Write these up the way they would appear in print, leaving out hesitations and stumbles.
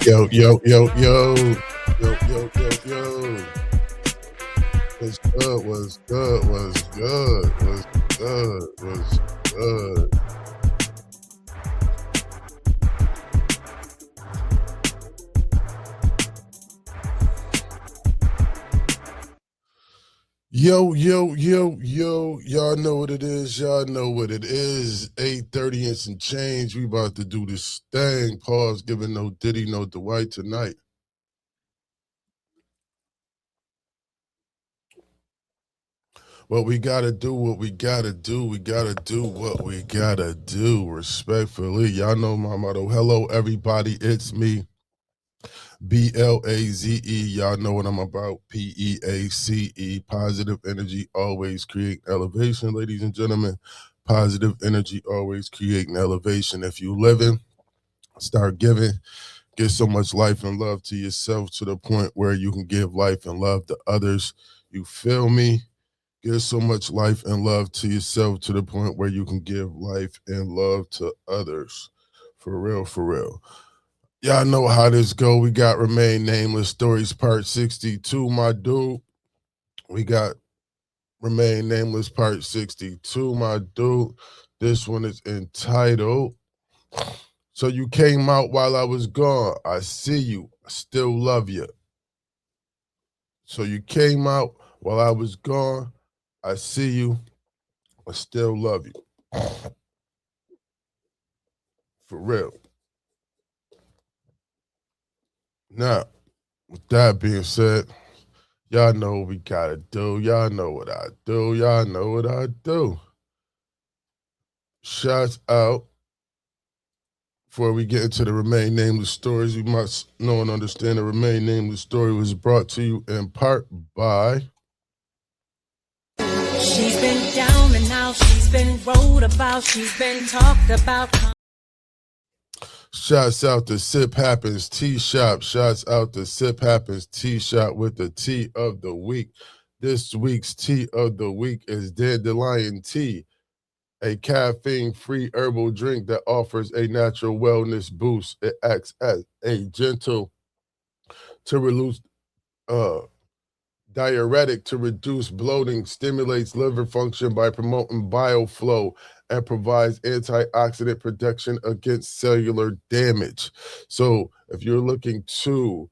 Yo, yo, yo, yo. Yo, yo, yo, yo. What's good? What's good? What's good? What's good? What's good? Yo, yo, yo, yo. Y'all know what it is. Y'all know what it is. 8:30 and some change. We about to do this thing. Pause, giving no Diddy, no Dwight tonight. What we gotta do, what we gotta do, we gotta do what we gotta do. Respectfully, y'all know my motto. Hello, everybody. It's me, BLAZE. Y'all know what I'm about. PEACE. Positive energy always create elevation, ladies and gentlemen. Positive energy always create an elevation. If you living, start giving. Get so much life and love to yourself to the point where you can give life and love to others. You feel me? Give so much life and love to yourself to the point where you can give life and love to others. For real, for real. Y'all know how this go. We got Remain Nameless Stories Part 62, my dude. We got Remain Nameless Part 62, my dude. This one is entitled, So You Came Out While I Was Gone. I See You. I Still Love You. So you came out while I was gone. I see you. I still love you. For real. Now, with that being said, y'all know what we gotta do. Y'all know what I do. Y'all know what I do. Shouts out. Before we get into the Remain Nameless stories, you must know and understand the Remain Nameless story was brought to you in part by. She's been down and out, she's been wrote about, she's been talked about. Shouts out to Sip Happens Tea Shop. Shouts out to Sip Happens Tea Shop with the tea of the week. This week's tea of the week is Dandelion Tea, a caffeine-free herbal drink that offers a natural wellness boost. It acts as a gentle to release diuretic to reduce bloating, stimulates liver function by promoting bile flow, and provides antioxidant protection against cellular damage. So, if you're looking to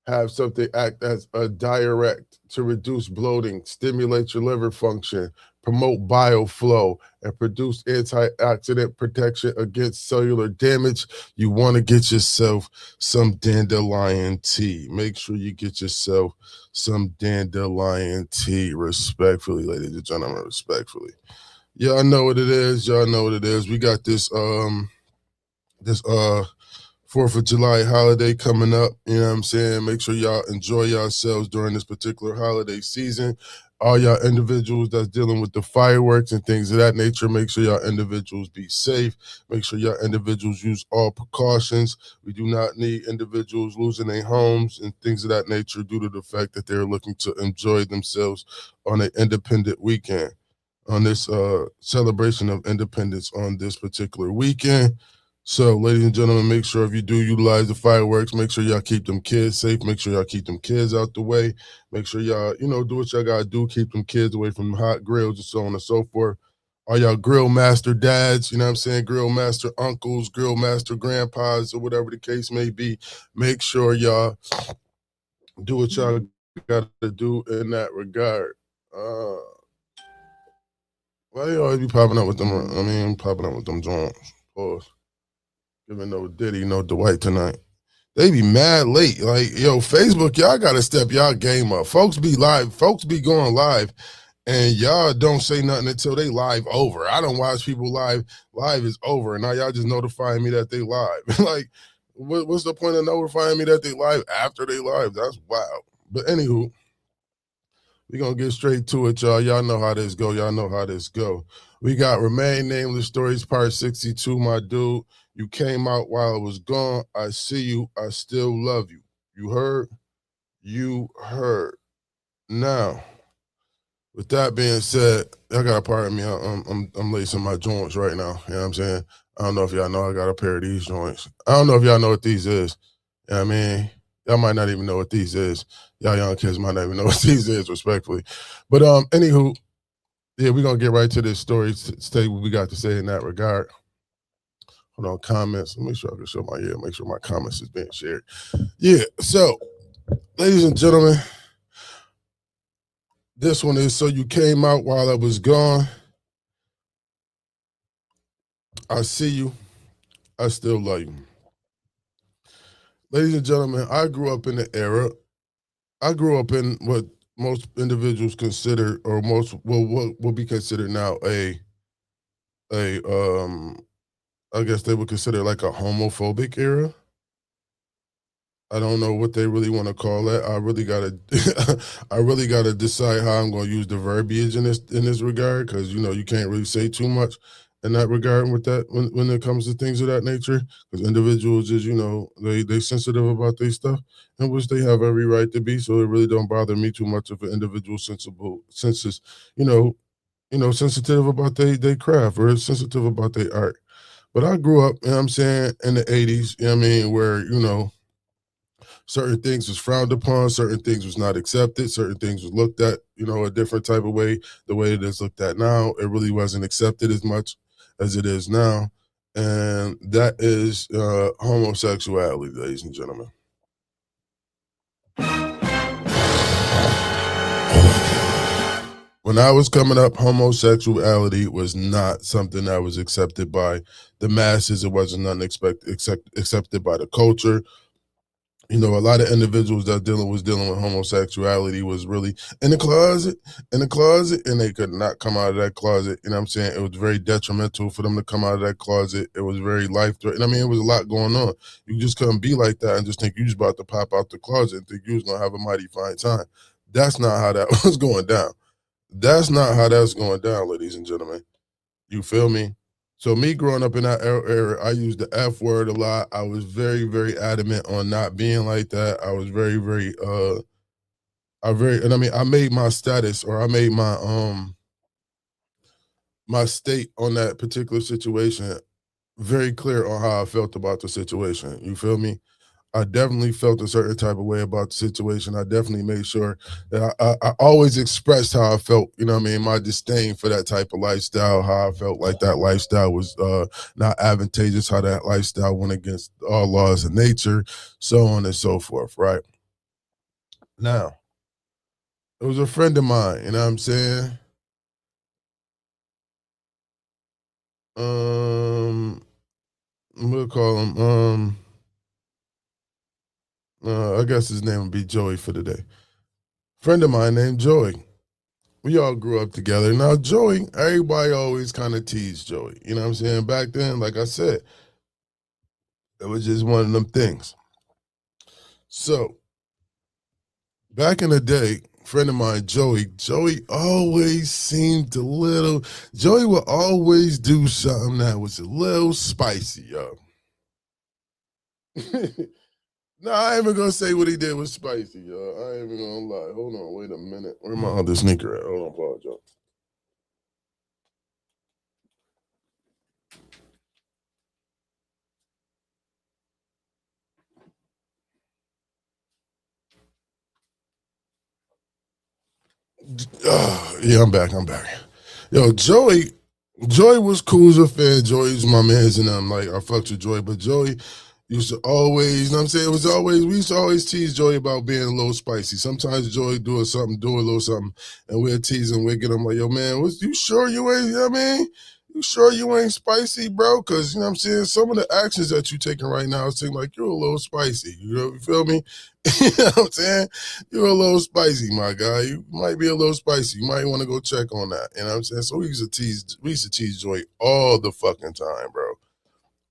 have something act as a diuretic to reduce bloating, stimulate your liver function, promote bile flow, and produce antioxidant protection against cellular damage, you want to get yourself some dandelion tea. Make sure you get yourself some dandelion tea, respectfully, ladies and gentlemen, respectfully. Y'all know what it is. Y'all know what it is. We got this 4th of July holiday coming up. You know what I'm saying? Make sure y'all enjoy yourselves during this particular holiday season. All y'all individuals that's dealing with the fireworks and things of that nature, make sure y'all individuals be safe. Make sure y'all individuals use all precautions. We do not need individuals losing their homes and things of that nature due to the fact that they're looking to enjoy themselves on an independent weekend, on this celebration of independence on this particular weekend. So, ladies and gentlemen, make sure if you do utilize the fireworks, make sure y'all keep them kids safe. Make sure y'all keep them kids out the way. Make sure y'all, do what y'all gotta do. Keep them kids away from hot grills and so on and so forth. All y'all grill master dads, you know what I'm saying? Grill master uncles, grill master grandpas, or whatever the case may be. Make sure y'all do what y'all gotta do in that regard. Why you always be popping up with them? Popping up with them joints. Pause. Giving no Diddy, no Dwight tonight. They be mad late. Like, yo, Facebook, y'all gotta step y'all game up. Folks be live, folks be going live, and y'all don't say nothing until they live over. I don't watch people live. Live is over, and now y'all just notifying me that they live. Like, what's the point of notifying me that they live after they live? That's wild. But anywho, we gonna get straight to it, y'all. Y'all know how this go. Y'all know how this go. We got Remain Nameless Stories Part 62, my dude. You came out while I was gone. I see you. I still love you. You heard? You heard. Now, with that being said, I got a part of me. I'm lacing my joints right now. You know what I'm saying? I don't know if y'all know I got a pair of these joints. I don't know if y'all know what these is. I mean, y'all might not even know what these is. Y'all young kids might not even know what these is, respectfully. But anywho, yeah, we're gonna get right to this story. Stay what we got to say in that regard. Hold on, comments. Let me make sure I can show make sure my comments is being shared. Yeah, so ladies and gentlemen, this one is So You Came Out While I Was Gone. I see you. I still love you. Ladies and gentlemen, I grew up in the era. I grew up in what most individuals consider, or most what will be considered now a I guess they would consider like a homophobic era. I don't know what they really want to call that. I really gotta I really gotta decide how I'm gonna use the verbiage in this regard, because you can't really say too much in that regard with that when it comes to things of that nature. Because individuals is, they sensitive about their stuff, and which they have every right to be. So it really don't bother me too much if an individual senses, you know, sensitive about their craft or sensitive about their art. But I grew up, you know what I'm saying, in the 80s, you know what I mean, where, certain things was frowned upon, certain things was not accepted, certain things was looked at, a different type of way. The way it is looked at now, it really wasn't accepted as much as it is now. And that is homosexuality, ladies and gentlemen. When I was coming up, homosexuality was not something that was accepted by the masses. It wasn't nothing accepted by the culture. A lot of individuals that was dealing with homosexuality was really in the closet, and they could not come out of that closet. You know what I'm saying? It was very detrimental for them to come out of that closet. It was very life-threatening. I mean, it was a lot going on. You just couldn't be like that and just think you was about to pop out the closet and think you was going to have a mighty fine time. That's not how that was going down. That's not how that's going down, ladies and gentlemen. You feel me? So me growing up in that era, I used the F word a lot. I was very, very adamant on not being like that. I was very, very and I mean I made my status, or I made my state on that particular situation very clear on how I felt about the situation. You feel me? I definitely felt a certain type of way about the situation. I definitely made sure that I always expressed how I felt, you know what I mean, my disdain for that type of lifestyle, how I felt like that lifestyle was not advantageous, how that lifestyle went against all laws of nature, so on and so forth, right? Now, it was a friend of mine, you know what I'm saying? Um, we'll call him, I guess his name would be Joey for the day. Friend of mine named Joey. We all grew up together. Now, Joey, everybody always kind of teased Joey. You know what I'm saying? Back then, like I said, it was just one of them things. So, back in the day, friend of mine, Joey always seemed Joey would always do something that was a little spicy, yo. No, I ain't even gonna say what he did was spicy, yo. I ain't even gonna lie. Hold on, wait a minute. Where my other sneaker at? Hold on, apologize. Yeah, I'm back. I'm back. Yo, Joey was cool as a fan. Joey's my man's, and I'm like, I fucked with Joey, but Joey used to always, you know what I'm saying? It was always, we used to always tease Joey about being a little spicy. Sometimes Joey do a little something, and we'll tease him, we'll get him like, yo, man, you sure you ain't, you know what I mean? You sure you ain't spicy, bro? Because, you know what I'm saying? Some of the actions that you taking right now seem like you're a little spicy. You feel me? You know what I'm saying? You're a little spicy, my guy. You might be a little spicy. You might want to go check on that. You know what I'm saying? So we used to tease Joey all the fucking time, bro.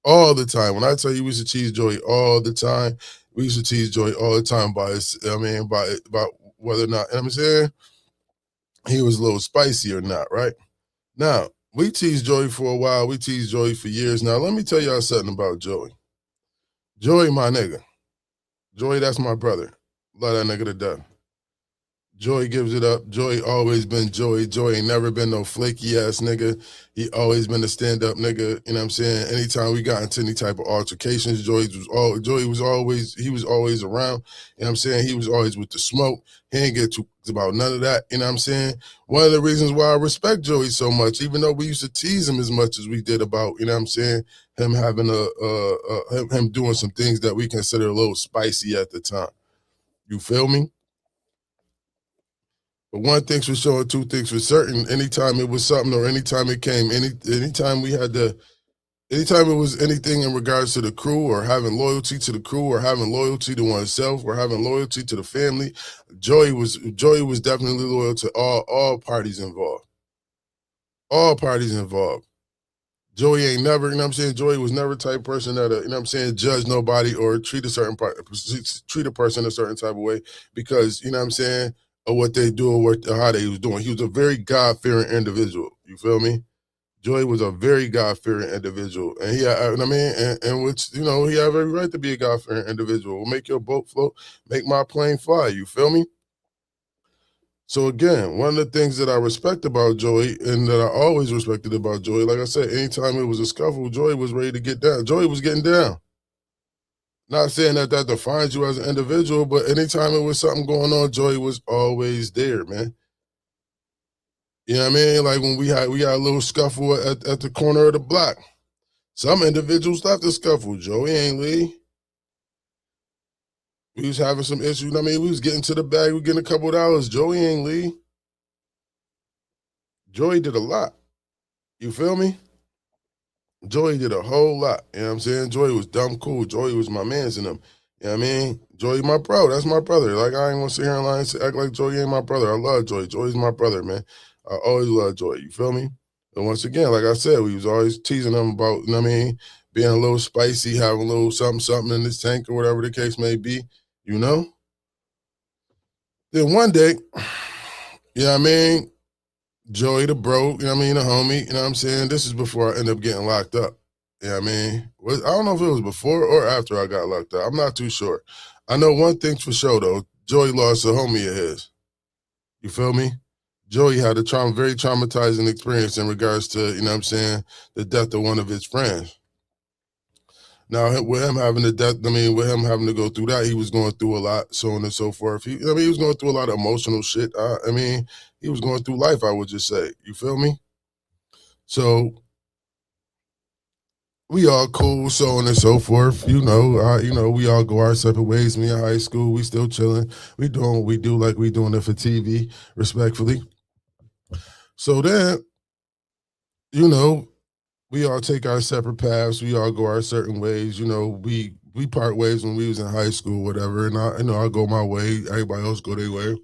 All the time. When I tell you we used to tease Joey all the time, we used to tease Joey all the time about whether or not, you know what I'm saying, he was a little spicy or not, right? Now, we teased Joey for a while. We teased Joey for years. Now, let me tell y'all something about Joey. Joey, my nigga. Joey, that's my brother. Love that nigga to death. Joey gives it up. Joey always been Joey. Joey ain't never been no flaky ass nigga. He always been a stand up nigga. You know what I'm saying? Anytime we got into any type of altercations, Joey was always around. You know what I'm saying? He was always with the smoke. He ain't get too about none of that. You know what I'm saying? One of the reasons why I respect Joey so much, even though we used to tease him as much as we did about, you know what I'm saying, him having him doing some things that we consider a little spicy at the time. You feel me? But one thing's for sure, two things for certain. Anytime it was something, or anytime it came, anytime we had to, anytime it was anything in regards to the crew, or having loyalty to the crew, or having loyalty to oneself, or having loyalty to the family, Joey was definitely loyal to all parties involved. All parties involved. Joey ain't never, you know what I'm saying? Joey was never the type of person that, you know what I'm saying, judge nobody or treat a person a certain type of way because, you know what I'm saying, or what they do or how they was doing. He was a very God-fearing individual. You feel me? Joey was a very God-fearing individual. And he, I mean, and which, you know, he have every right to be a God-fearing individual. Make your boat float, make my plane fly. You feel me? So again, one of the things that I respect about Joey and that I always respected about Joey, like I said, anytime it was a scuffle, Joey was ready to get down. Joey was getting down. Not saying that that defines you as an individual, but anytime it was something going on, Joey was always there, man. You know what I mean? Like when we had a little scuffle at the corner of the block. Some individuals left the scuffle. Joey ain't leave. We was having some issues. You know what I mean? We was getting to the bag. We getting a couple of dollars. Joey ain't leave. Joey did a lot. You feel me? Joey did a whole lot. You know what I'm saying? Joey was dumb cool. Joey was my man's in them. You know what I mean? Joey my bro. That's my brother. Like I ain't gonna sit here and lie and act like Joey ain't my brother. I love Joey. Joey's my brother, man. I always love Joey. You feel me? And once again, like I said, we was always teasing him about, you know what I mean, being a little spicy, having a little something in his tank or whatever the case may be, you know? Then one day, you know what I mean? Joey the bro, you know what I mean, the homie, you know what I'm saying? This is before I end up getting locked up. You know what I mean? I don't know if it was before or after I got locked up. I'm not too sure. I know one thing's for sure though. Joey lost a homie of his. You feel me? Joey had a very traumatizing experience in regards to, you know what I'm saying, the death of one of his friends. Now, with him having the death, I mean, with him having to go through that, he was going through a lot, so on and so forth. He was going through a lot of emotional shit. I mean, he was going through life, I would just say. You feel me? So we all cool, so on and so forth. We all go our separate ways. Me in high school, we still chilling. We doing what we do, like we doing it for TV, respectfully. So then, you know, we all take our separate paths. We all go our certain ways. You know, we part ways when we was in high school, whatever. And I go my way. Everybody else go their way.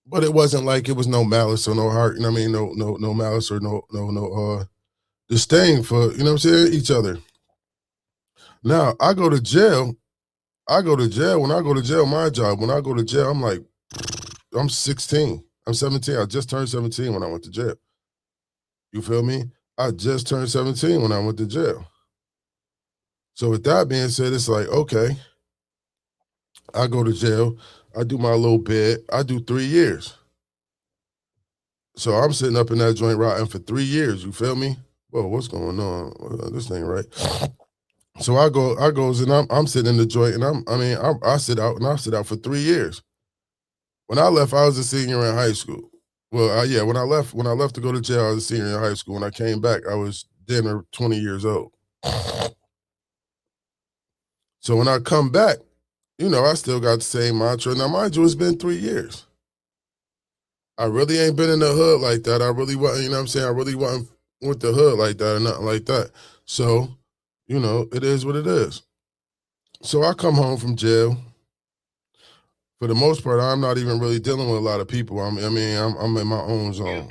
But it wasn't like it was no malice or no heart. You know what I mean? No malice or no disdain for, you know what I'm saying, each other. Now I go to jail. I go to jail. When I go to jail, my job. When I go to jail, I'm like, I'm 16. I'm 17. I just turned 17 when I went to jail. You feel me? I just turned 17 when I went to jail. So with that being said, it's like, okay, I go to jail, I do my little bit, I do 3 years. So I'm sitting up in that joint rotting for 3 years, you feel me? Whoa, what's going on? This ain't right. So I goes and I'm sitting in the joint and I sit out for 3 years. When I left, I was a senior in high school. Well, yeah, when I left to go to jail, I was a senior in high school. When I came back, I was damn near 20 years old. So when I come back, I still got the same mantra. Now, mind you, it's been 3 years. I really ain't been in the hood like that. I really wasn't, you know what I'm saying? I really wasn't with the hood like that or nothing like that. So, it is what it is. So I come home from jail. For the most part, I'm not even really dealing with a lot of people. I'm in my own zone.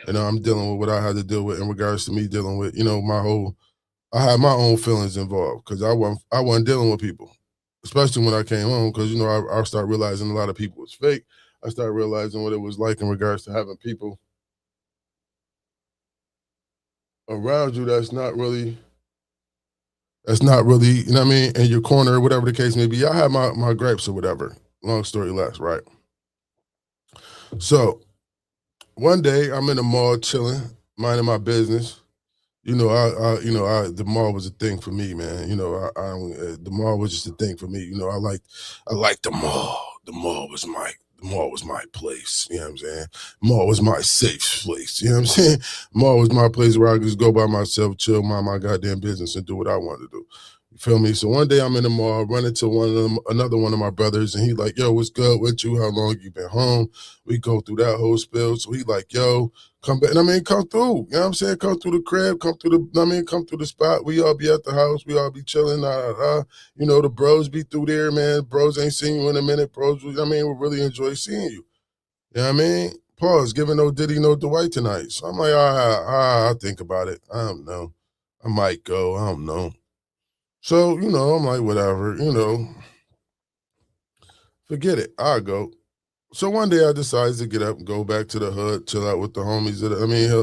I'm dealing with what I had to deal with in regards to me dealing with, I had my own feelings involved because I wasn't dealing with people, especially when I came home because I start realizing a lot of people was fake. I started realizing what it was like in regards to having people around you that's not really, you know what I mean, in your corner or whatever the case may be. I had my gripes or whatever. Long story last, right? So one day I'm in the mall chilling, minding my business. The mall was a thing for me, man. The mall was just a thing for me. I liked the mall. The mall was my place. You know what I'm saying? Mall was my safe place. You know what I'm saying? Mall was my place where I could just go by myself, chill, mind my goddamn business, and do what I wanted to do. You feel me? So one day I'm in the mall, run into another one of my brothers, and he like, "Yo, what's good with you? How long you been home?" We go through that whole spill. So he like, "Yo, come back." And I mean, come through. You know what I'm saying? Come through the crib, come through the spot. We all be at the house. We all be chilling. The bros be through there, man. Bros ain't seen you in a minute. We really enjoy seeing you. You know what I mean? Pause, giving no Diddy, no Dwight tonight. So I'm like, I'll think about it. I don't know. I might go. I don't know. So, I'm like, whatever, forget it. I'll go. So one day I decided to get up and go back to the hood, chill out with the homies.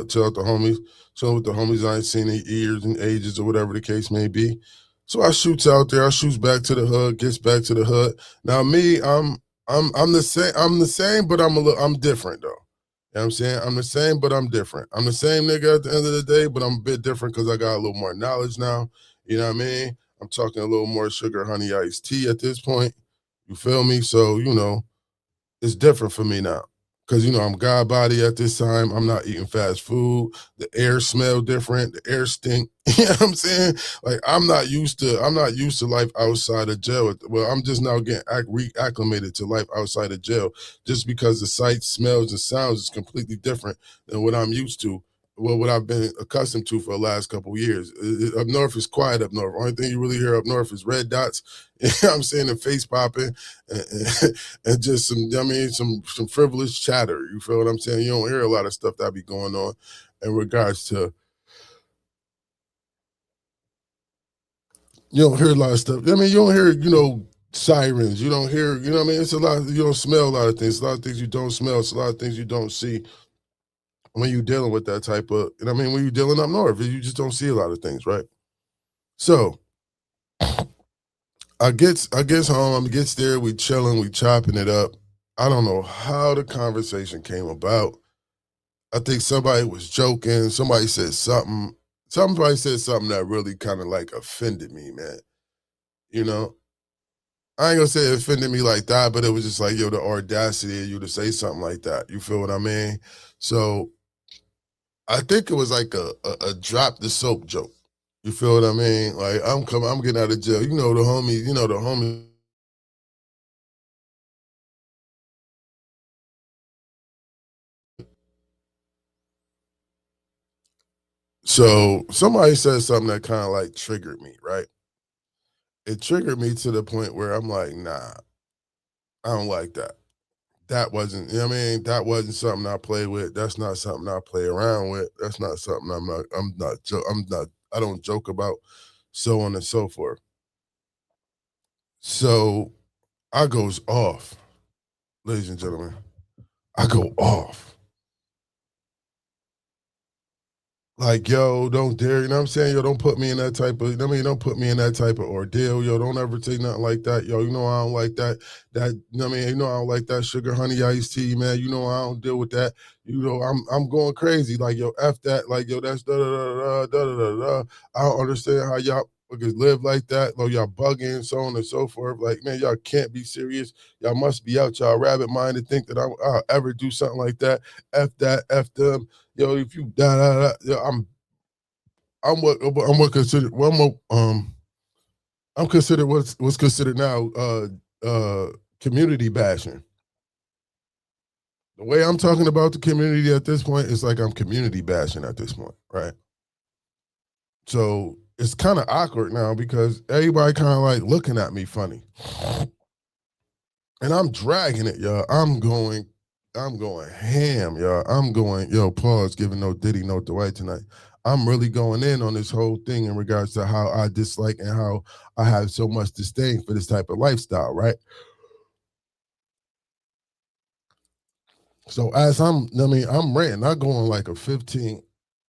Chill out the homies, chill with the homies I ain't seen in years and ages or whatever the case may be. So I shoots out there. I shoots back to the hood. Gets back to the hood. Now me, I'm the same. I'm the same, but I'm different though. You know what I'm saying? I'm the same, but I'm different. I'm the same nigga at the end of the day, but I'm a bit different because I got a little more knowledge now. You know what I mean? I'm talking a little more sugar, honey, iced tea at this point. You feel me? So, it's different for me now. Cause I'm God body at this time. I'm not eating fast food. The air smell different. The air stink. You know what I'm saying? Like I'm not used to life outside of jail. Well, I'm just now getting reacclimated to life outside of jail, just because the sights, smells, and sounds is completely different than what I'm used to. Well, what I've been accustomed to for the last couple of years. Up north is quiet up north. Only thing you really hear up north is red dots. You know what I'm saying? And face popping. And just some frivolous chatter. You feel what I'm saying? You don't hear a lot of stuff that be going on in regards to. You don't hear a lot of stuff. I mean, you don't hear sirens. You don't hear. You know what I mean? It's a lot. You don't smell a lot of things. A lot of things you don't smell. It's a lot of things you don't see when you're dealing with that type of. When you're dealing up north, you just don't see a lot of things, right? So I gets home. I gets there. We chilling. We chopping it up. I don't know how the conversation came about. I think somebody was joking. Somebody said something that really kind of like offended me, man. You know, I ain't gonna say it offended me like that, but it was just like, yo, the audacity of you to say something like that. You feel what I mean? So I think it was like a drop the soap joke. You feel what I mean? Like I'm getting out of jail. The homie. So somebody said something that kind of like triggered me, right? It triggered me to the point where I'm like, nah, I don't like that. That wasn't, that wasn't something I play with. That's not something I play around with. That's not something I don't joke about, so on and so forth. So I goes off, ladies and gentlemen. I go off. Like, yo, don't dare, you know what I'm saying? Yo, don't put me in that type of, don't put me in that type of ordeal. Yo, don't ever say nothing like that. Yo, I don't like that. I don't like that sugar honey iced tea, man. I don't deal with that. I'm going crazy. Like, yo, F that. Like, yo, that's da da da da da da da da. I don't understand how y'all live like that. Like, y'all bugging, so on and so forth. Like, man, y'all can't be serious. Y'all must be out y'all rabbit mind to think that I'll ever do something like that. F that, F them. Yo, if you da da da, yo, I'm what considered I'm considered what's considered now community bashing. The way I'm talking about the community at this point is like I'm community bashing at this point, right? So it's kind of awkward now because everybody kind of like looking at me funny, and I'm dragging it, y'all. I'm going ham, y'all. I'm going, yo, pause, giving no Diddy, no Dwight tonight. I'm really going in on this whole thing in regards to how I dislike and how I have so much disdain for this type of lifestyle, right? So as I'm ranting. I go on like a 15,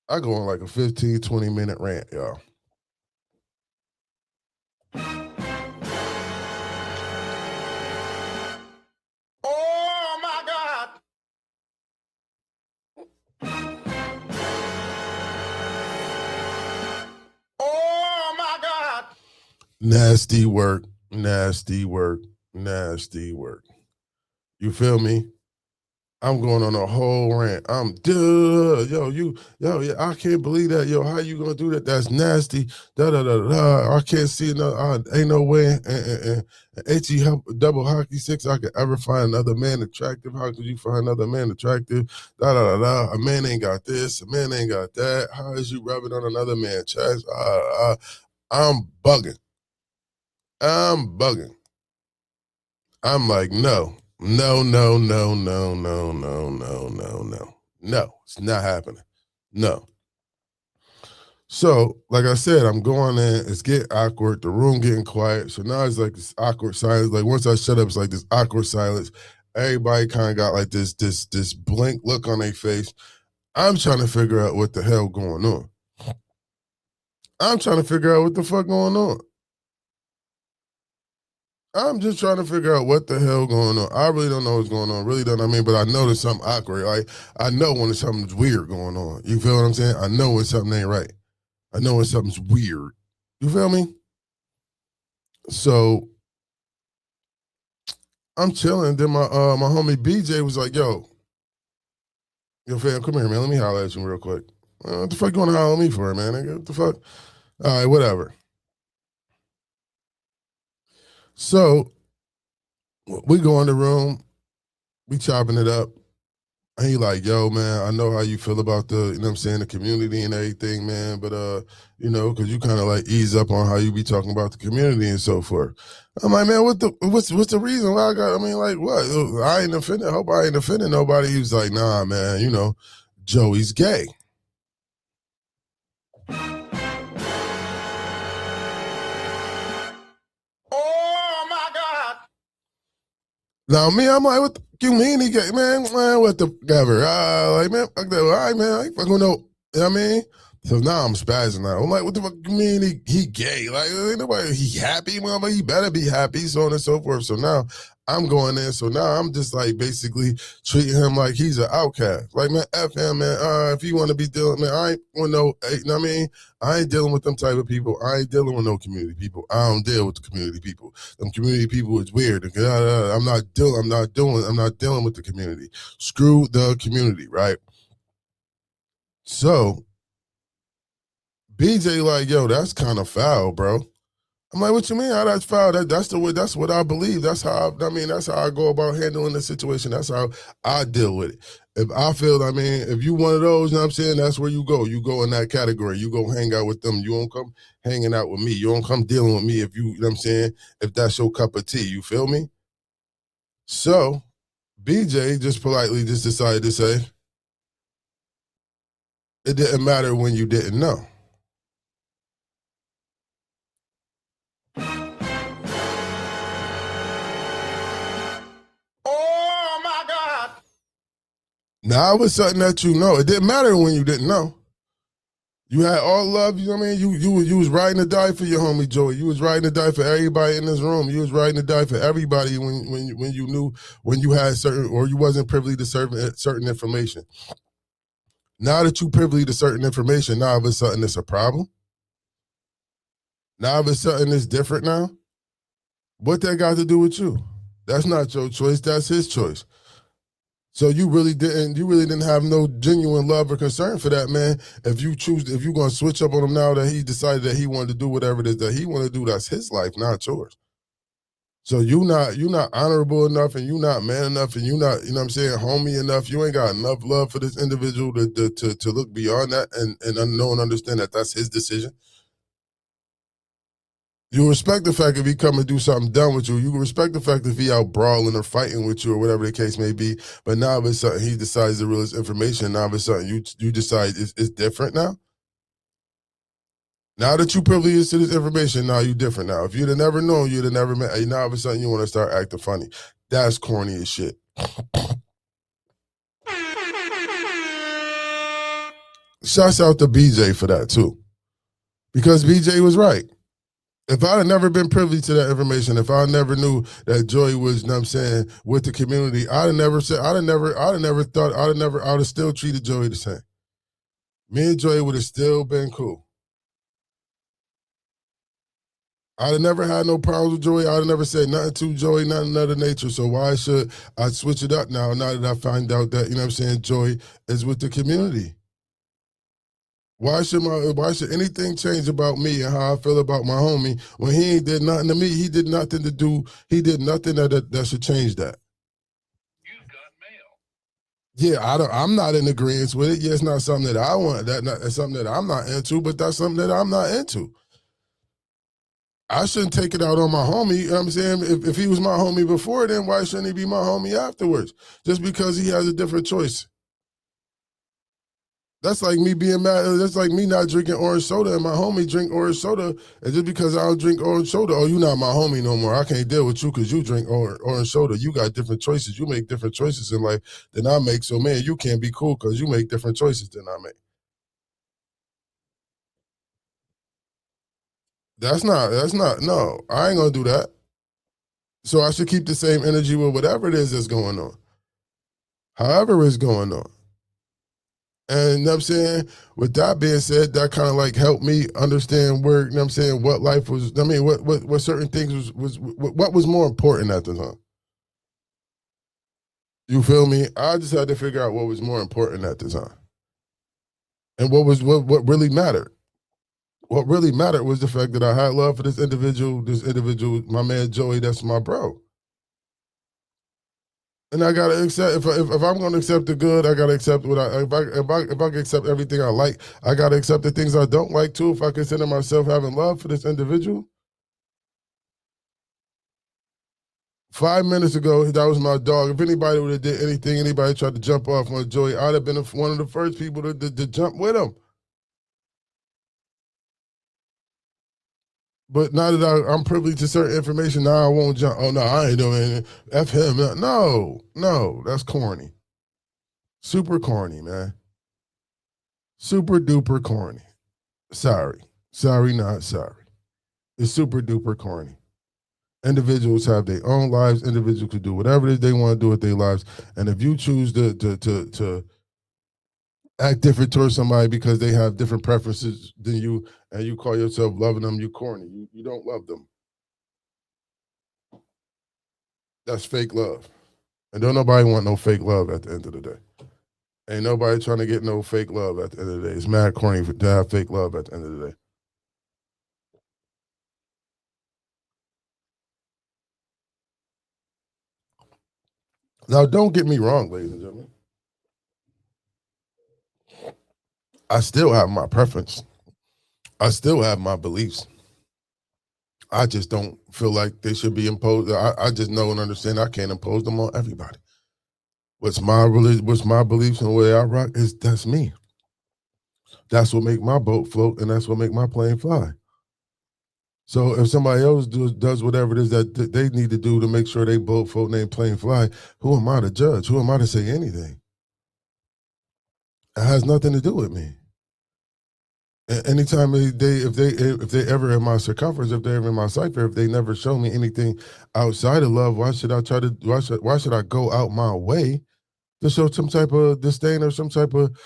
20-minute rant, y'all. Oh my God. Nasty work, nasty work, nasty work. You feel me? I'm going on a whole rant. Yeah, I can't believe that. Yo, how you gonna do that? That's nasty. Da da da da. I can't see ain't no way. Double hockey six. I could ever find another man attractive. How could you find another man attractive? Da da da da. A man ain't got this. A man ain't got that. How is you rubbing on another man's chest? I'm bugging. I'm bugging. I'm like, no, no, no, no, no, no, no, no, no, no. No, it's not happening. No. So, like I said, I'm going in, it's getting awkward, the room getting quiet. So now it's like this awkward silence. Like once I shut up, it's like this awkward silence. Everybody kind of got like this blank look on their face. I'm trying to figure out what the hell going on. I'm trying to figure out what the fuck going on. I'm just trying to figure out what the hell going on. I really don't know what's going on. Really don't. I mean, but I know there's something awkward. Like I know when something's weird going on. You feel what I'm saying? I know when something ain't right. I know when something's weird. You feel me? So I'm chilling. Then my homie BJ was like, yo, fam, come here, man. Let me holler at you real quick. What the fuck you want to holler at me for, man? Nigga? What the fuck? All right, whatever. So we go in the room, we chopping it up. And he like, yo, man, I know how you feel about the, you know what I'm saying, the community and everything, man. But because you kind of like ease up on how you be talking about the community and so forth. I'm like, man, what's the reason why I mean, like, what? I ain't offended. I hope I ain't offended nobody. He was like, nah, man, Joey's gay. Oh my God. Now me, I'm like, what the you mean he gay? Man, what the ever? Like, man, fuck that. All right, man, I ain't fucking know. You know what I mean? So now I'm spazzing out. I'm like, what the fuck you mean he gay? Like, ain't nobody, he happy, mama, he better be happy, so on and so forth. So now I'm going in. So now I'm just like basically treating him like he's an outcast. Like, man, F him, man. If you want to be dealing, man, I ain't want no, you know what I mean? I ain't dealing with them type of people. I ain't dealing with no community people. I don't deal with the community people. Them community people is weird. I'm not dealing with the community. Screw the community, right? So BJ like, yo, that's kind of foul, bro. I'm like, what you mean? How that's foul? That's the way. That's what I believe. That's how. That's how I go about handling the situation. That's how I deal with it. If I feel, if you one of those, you know what I'm saying, that's where you go. You go in that category. You go hang out with them. You don't come hanging out with me. You don't come dealing with me if you know what I'm saying, if that's your cup of tea. You feel me? So BJ just politely just decided to say, it didn't matter when you didn't know. Oh my God. Now it was something that you know. It didn't matter when you didn't know. You had all love, you know what I mean? You was riding to die for your homie Joey. You was riding to die for everybody in this room. You was riding to die for everybody when you knew when you had certain or you wasn't privy to certain information. Now that you privy to certain information, now all of a sudden it's a problem. Now all of a sudden it's different now. What that got to do with you? That's not your choice. That's his choice. So you really didn't have no genuine love or concern for that man. If you're gonna switch up on him now that he decided that he wanted to do whatever it is that he wanted to do, that's his life, not yours. So you're not honorable enough, and you're not man enough, and you're not, you know what I'm saying, homie enough. You ain't got enough love for this individual to look beyond that and know and understand that that's his decision. You respect the fact if he come and do something dumb with you. You respect the fact if he out brawling or fighting with you or whatever the case may be. But now all of a sudden he decides to release information. Now all of a sudden you decide it's different now. Now that you privileged to this information, now you different now. If you'd have never known, you'd have never met. Now all of a sudden you want to start acting funny. That's corny as shit. Shouts out to BJ for that too. Because BJ was right. If I'd have never been privy to that information, if I never knew that Joy was, you know what I'm saying, with the community, I'd have still treated Joey the same. Me and Joy would have still been cool. I'd have never had no problems with Joey. I'd have never said nothing to Joey, nothing of the nature. So why should I switch it up now that I find out that, you know what I'm saying, Joey is with the community? Why should anything change about me and how I feel about my homie when he ain't did nothing to me? He did nothing that should change that. Yeah, I'm not in agreement with it. Yeah, it's not something that I want. That's something that I'm not into, but that's something that I'm not into. I shouldn't take it out on my homie. You know what I'm saying? If he was my homie before, then why shouldn't he be my homie afterwards? Just because he has a different choice. That's like me being mad. That's like me not drinking orange soda and my homie drink orange soda. And just because I don't drink orange soda, oh, you not my homie no more. I can't deal with you because you drink orange soda. You got different choices. You make different choices in life than I make. So, man, you can't be cool because you make different choices than I make. No, I ain't going to do that. So I should keep the same energy with whatever it is that's going on. However it's going on. And you know what I'm saying? With that being said, that kind of like helped me understand where, you know what I'm saying, what life was, I mean, what certain things what was more important at the time. You feel me? I just had to figure out what was more important at the time. And what really mattered. What really mattered was the fact that I had love for this individual, my man Joey, that's my bro. And I gotta accept if I'm gonna accept the good, I gotta accept what if I can accept everything I like, I gotta accept the things I don't like too. If I consider myself having love for this individual. 5 minutes ago, that was my dog. If anybody would have did anything, anybody tried to jump off on Joey, I'd have been one of the first people to jump with him. But now that I'm privy to certain information, now I won't jump. Oh no, I ain't doing it. F him. No, that's corny. Super corny, man. Super duper corny. Sorry, not sorry. It's super duper corny. Individuals have their own lives. Individuals can do whatever it is they want to do with their lives. And if you choose to act different towards somebody because they have different preferences than you, and you call yourself loving them, you corny. You don't love them. That's fake love. And don't nobody want no fake love at the end of the day. Ain't nobody trying to get no fake love at the end of the day. It's mad corny to have fake love at the end of the day. Now, don't get me wrong, ladies and gentlemen. I still have my preference. I still have my beliefs. I just don't feel like they should be imposed. I just know and understand I can't impose them on everybody. What's my beliefs and the way I rock is that's me. That's what make my boat float, and that's what make my plane fly. So if somebody else does whatever it is that they need to do to make sure they boat float and they plane fly, who am I to judge? Who am I to say anything? It has nothing to do with me. Anytime if they ever in my circumference, if they're ever in my cipher, if they never show me anything outside of love, why should I go out my way to show some type of disdain or some type of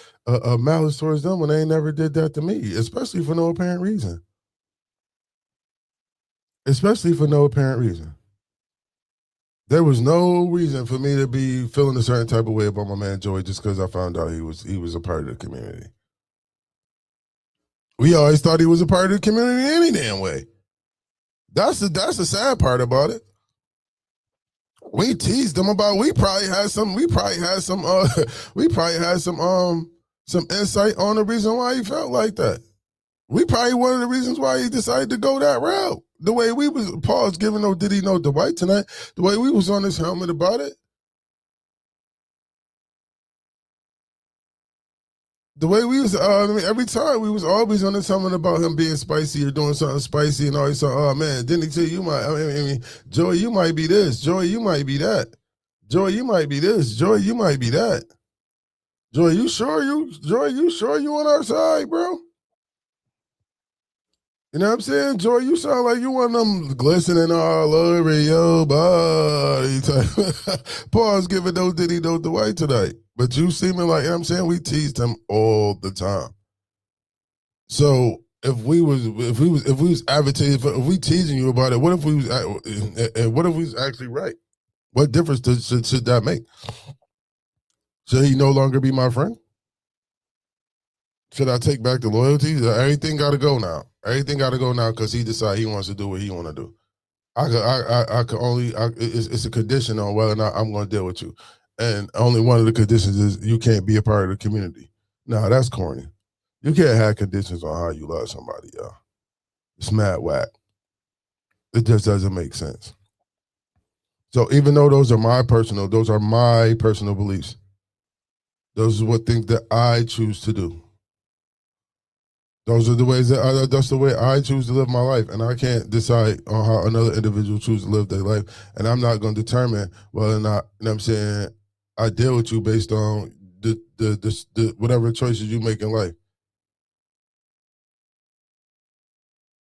malice towards them when they never did that to me, especially for no apparent reason. Especially for no apparent reason. There was no reason for me to be feeling a certain type of way about my man Joey just because I found out he was a part of the community. We always thought he was a part of the community any damn way. That's the sad part about it. We teased him about we probably had some insight on the reason why he felt like that. We probably one of the reasons why he decided to go that route. The way we was Paul's giving no did he know Dwight tonight, the way we was on his helmet about it. The way we was, every time we was always on something about him being spicy or doing something spicy and always saying, oh man, didn't he tell you Joey, you might be this. Joey, you might be that. Joey, you might be this. Joey, you might be that. Joey, you sure you on our side, bro? You know what I'm saying? Joy, you sound like you one of them glistening all over your body type. Paul's giving no diddy no Dwight tonight. But you seeming like, you know what I'm saying? We teased him all the time. So if we was advocating for, if we teasing you about it, what if we was and what if we was actually right? What difference should that make? Should he no longer be my friend? Should I take back the loyalty? Everything got to go now. Everything got to go now because he decided he wants to do what he want to do. I could only. It's a condition on whether or not I'm going to deal with you, and only one of the conditions is you can't be a part of the community. No, that's corny. You can't have conditions on how you love somebody, y'all. It's mad whack. It just doesn't make sense. So even though those are my personal beliefs. Those are what things that I choose to do. Those are the ways that's the way I choose to live my life, and I can't decide on how another individual chooses to live their life, and I'm not going to determine whether or not, you know what I'm saying, I deal with you based on the whatever choices you make in life.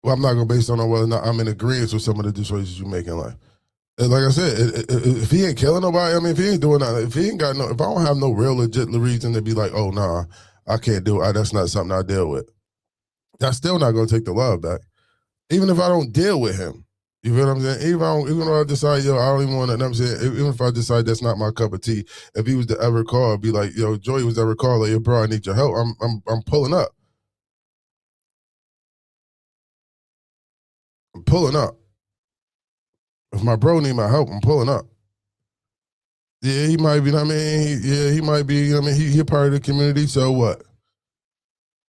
Well, I'm not going to base on whether or not I'm in agreement with some of the choices you make in life. And like I said, if he ain't killing nobody, I mean, if he ain't doing that, if I don't have no real legit reason to be like, oh, nah, I can't do it. That's not something I deal with. That's still not going to take the love back. Even if I don't deal with him. You feel what I'm saying? Even though I decide, I don't even want to, you know what I'm saying? Even if I decide that's not my cup of tea, if he was to ever call, be like, Joey was to ever call, like, bro, I need your help. I'm pulling up. I'm pulling up. If my bro need my help, I'm pulling up. Yeah, he might be, he might be, he a part of the community, so what?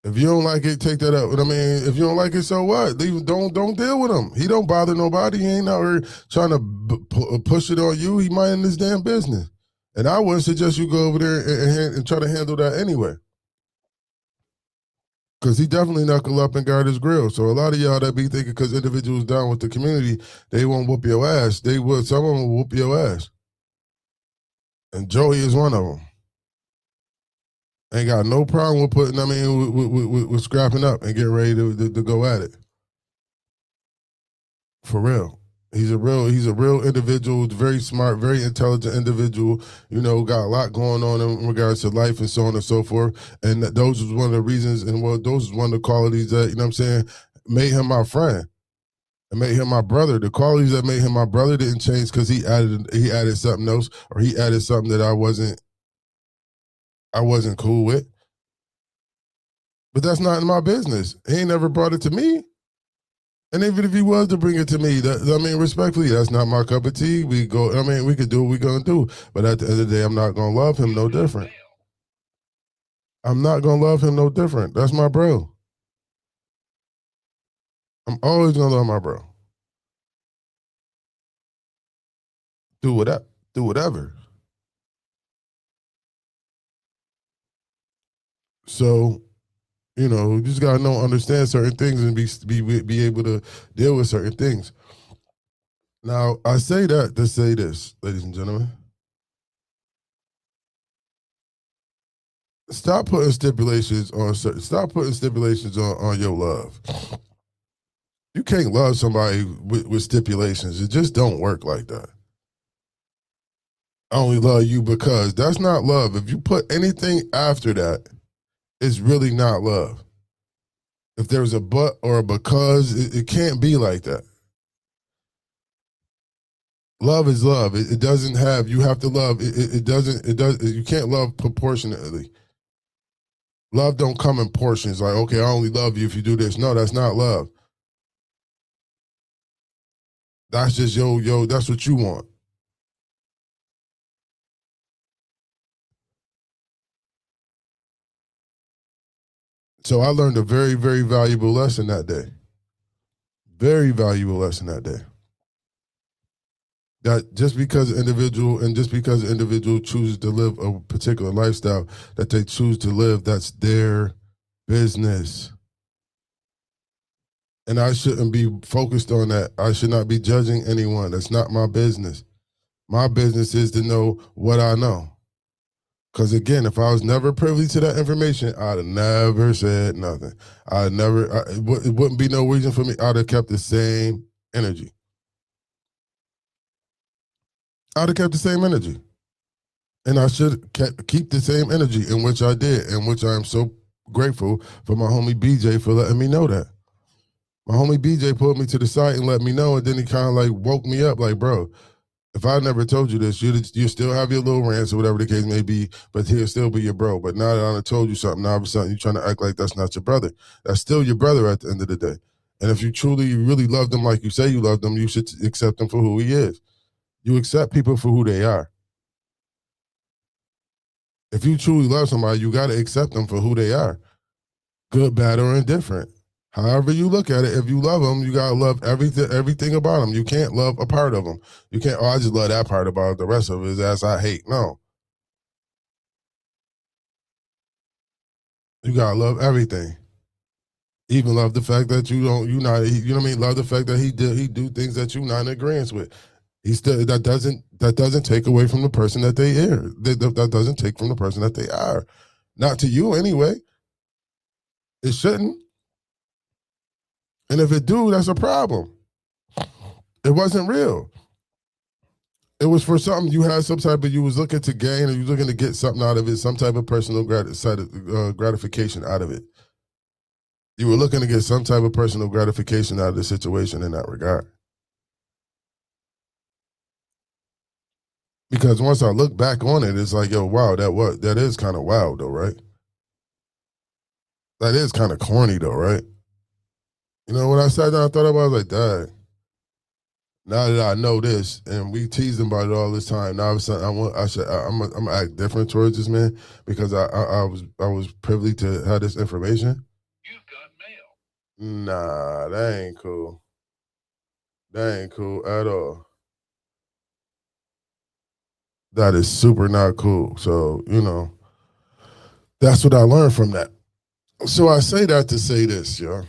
If you don't like it, take that out. If you don't like it, so what? Don't deal with him. He don't bother nobody. He ain't out here trying to push it on you. He minding his damn business. And I wouldn't suggest you go over there and try to handle that anyway. Because he definitely knuckle up and guard his grill. So a lot of y'all that be thinking because individuals down with the community, they won't whoop your ass. They will. Some of them will whoop your ass. And Joey is one of them. Ain't got no problem with putting, with scrapping up and getting ready to go at it. For real. He's a real individual, very smart, very intelligent individual, got a lot going on in regards to life and so on and so forth. And those was one of the reasons, and those was one of the qualities that, made him my friend. And made him my brother. The qualities that made him my brother didn't change because he added something else, or he added something that I wasn't cool with. But that's not in my business. He ain't never brought it to me. And even if he was to bring it to me, respectfully, that's not my cup of tea. We could do what we're going to do. But at the end of the day, I'm not going to love him no different. I'm not going to love him no different. That's my bro. I'm always going to love my bro. Do whatever. So, you just gotta understand certain things and be able to deal with certain things. Now, I say that to say this, ladies and gentlemen. Stop putting stipulations on your love. You can't love somebody with stipulations. It just don't work like that. I only love you because that's not love. If you put anything after that, it's really not love. If there's a but or a because, it can't be like that. Love is love. It doesn't have, you have to love. You can't love proportionately. Love don't come in portions like, okay, I only love you if you do this. No, that's not love. That's just, that's what you want. So I learned a very, very valuable lesson that day. Very valuable lesson that day. That just because an individual chooses to live a particular lifestyle that they choose to live, that's their business. And I shouldn't be focused on that. I should not be judging anyone. That's not my business. My business is to know what I know. Because again, if I was never privy to that information, I'd have never said nothing. It wouldn't be no reason for me. I'd have kept the same energy. I'd have kept the same energy. And I should keep the same energy, in which I did, in which I am so grateful for my homie BJ for letting me know that. My homie BJ pulled me to the side and let me know, and then he kind of like woke me up, like, bro, if I never told you this, you still have your little rants or whatever the case may be, but he'll still be your bro. But now that I done told you something, now all of a sudden you're trying to act like that's not your brother. That's still your brother at the end of the day. And if you truly, really love them like you say you love them, you should accept him for who he is. You accept people for who they are. If you truly love somebody, you got to accept them for who they are, good, bad, or indifferent. However you look at it, if you love them, you gotta love everything about them. You can't love a part of them. You can't. Oh, I just love that part about it. The rest of his ass I hate. No, you gotta love everything. Even love the fact that you not, you know what I mean. Love the fact that he do things that you not in agreement with. He still that doesn't take away from the person that they are. That doesn't take from the person that they are. Not to you anyway. It shouldn't. And if it do, that's a problem. It wasn't real. It was for something you had some type of, you was looking to gain, or you was looking to get something out of it, some type of personal gratification out of it. You were looking to get some type of personal gratification out of the situation in that regard. Because once I look back on it, it's like, yo, wow, that is kind of wild though, right? That is kind of corny though, right? You know, when I sat down, I thought about it, I was like, Dad, now that I know this, and we teased him about it all this time, now I'm gonna act different towards this man because I was privy to have this information. You've got mail. Nah, that ain't cool. That ain't cool at all. That is super not cool. So, you know, that's what I learned from that. So I say that to say this, yo.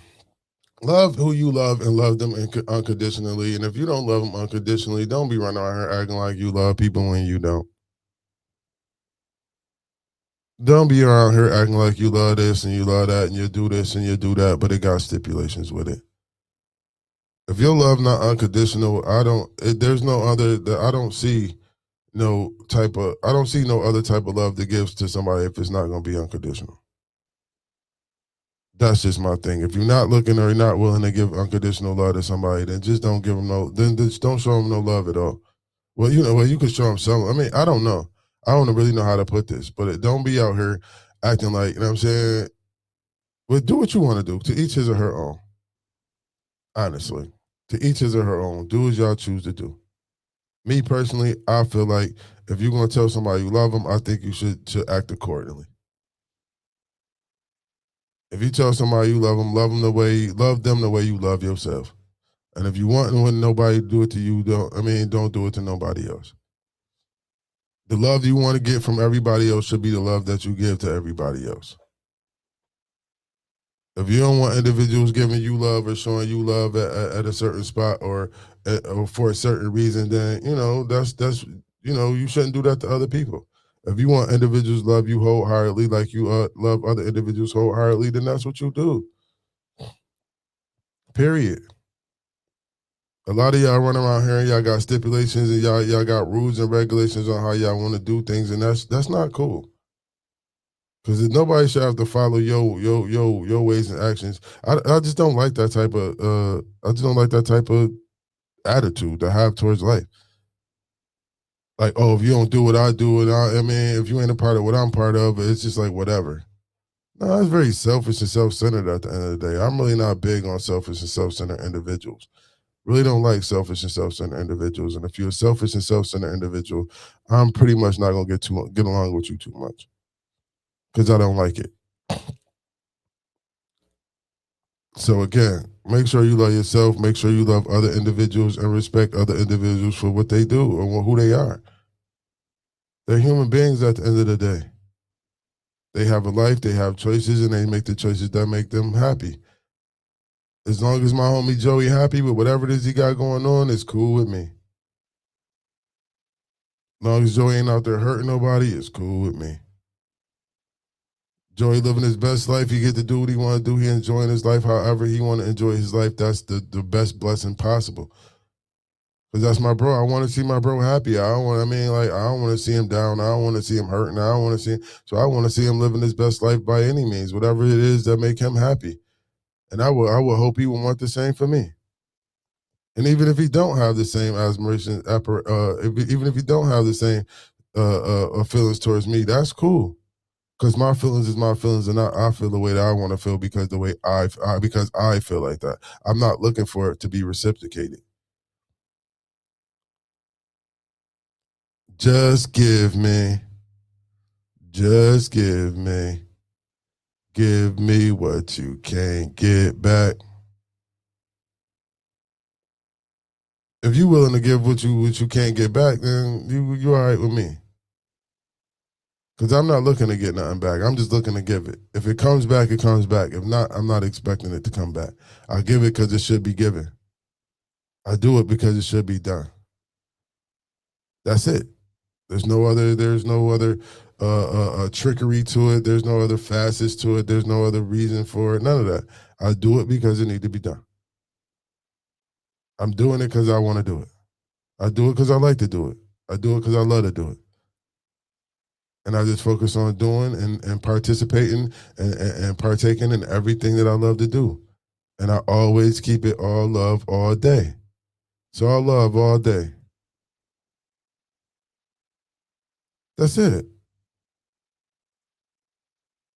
Love who you love and love them unconditionally. And if you don't love them unconditionally, don't be running around here acting like you love people when you don't. Don't be around here acting like you love this and you love that and you do this and you do that, but it got stipulations with it. If your love not unconditional, there's no other, I don't see I don't see no other type of love that gives to somebody if it's not going to be unconditional. That's just my thing. If you're not looking or you're not willing to give unconditional love to somebody, then just don't give them then just don't show them no love at all. Well, you can show them some. I mean, I don't know. I don't really know how to put this, but don't be out here acting like, you know what I'm saying? Well, do what you want to do. To each his or her own. Honestly. To each his or her own. Do as y'all choose to do. Me personally, I feel like if you're going to tell somebody you love them, I think you should act accordingly. If you tell somebody you love them the way you love yourself. And if you want nobody to do it to you, don't do it to nobody else. The love you want to get from everybody else should be the love that you give to everybody else. If you don't want individuals giving you love or showing you love at a certain spot or for a certain reason, then that's you shouldn't do that to other people. If you want individuals to love you wholeheartedly, like you love other individuals wholeheartedly, then that's what you do. Period. A lot of y'all run around here and y'all got stipulations and y'all got rules and regulations on how y'all want to do things, and that's not cool. Because nobody should have to follow your ways and actions. I just don't like that type of attitude to have towards life. Like, oh, if you don't do what I do, if you ain't a part of what I'm part of, it's just like whatever. No, it's very selfish and self-centered at the end of the day. I'm really not big on selfish and self-centered individuals. Really don't like selfish and self-centered individuals. And if you're a selfish and self-centered individual, I'm pretty much not gonna get along with you too much. Because I don't like it. So again, make sure you love yourself, make sure you love other individuals and respect other individuals for what they do or who they are. They're human beings at the end of the day. They have a life, they have choices, and they make the choices that make them happy. As long as my homie Joey happy with whatever it is he got going on, it's cool with me. As long as Joey ain't out there hurting nobody, it's cool with me. Joey living his best life. He get to do what he want to do. He enjoying his life however he want to enjoy his life. That's the best blessing possible. Because that's my bro. I want to see my bro happy. I don't want to see him down. I don't want to see him hurting. I don't want to see him. So I want to see him living his best life by any means, whatever it is that make him happy. And I would hope he would want the same for me. And even if he don't have the same admiration, even if he don't have the same feelings towards me, that's cool. Because my feelings is my feelings, and I feel the way that I want to feel because the way because I feel like that. I'm not looking for it to be reciprocated. Just give me, just give me what you can't get back. If you willing to give what you can't get back, then you all right with me. Because I'm not looking to get nothing back. I'm just looking to give it. If it comes back, it comes back. If not, I'm not expecting it to come back. I give it because it should be given. I do it because it should be done. That's it. There's no other. There's no other trickery to it. There's no other facets to it. There's no other reason for it. None of that. I do it because it needs to be done. I'm doing it because I want to do it. I do it because I like to do it. I do it because I love to do it. And I just focus on doing and participating and partaking in everything that I love to do. And I always keep it all love all day. So all love all day. That's it.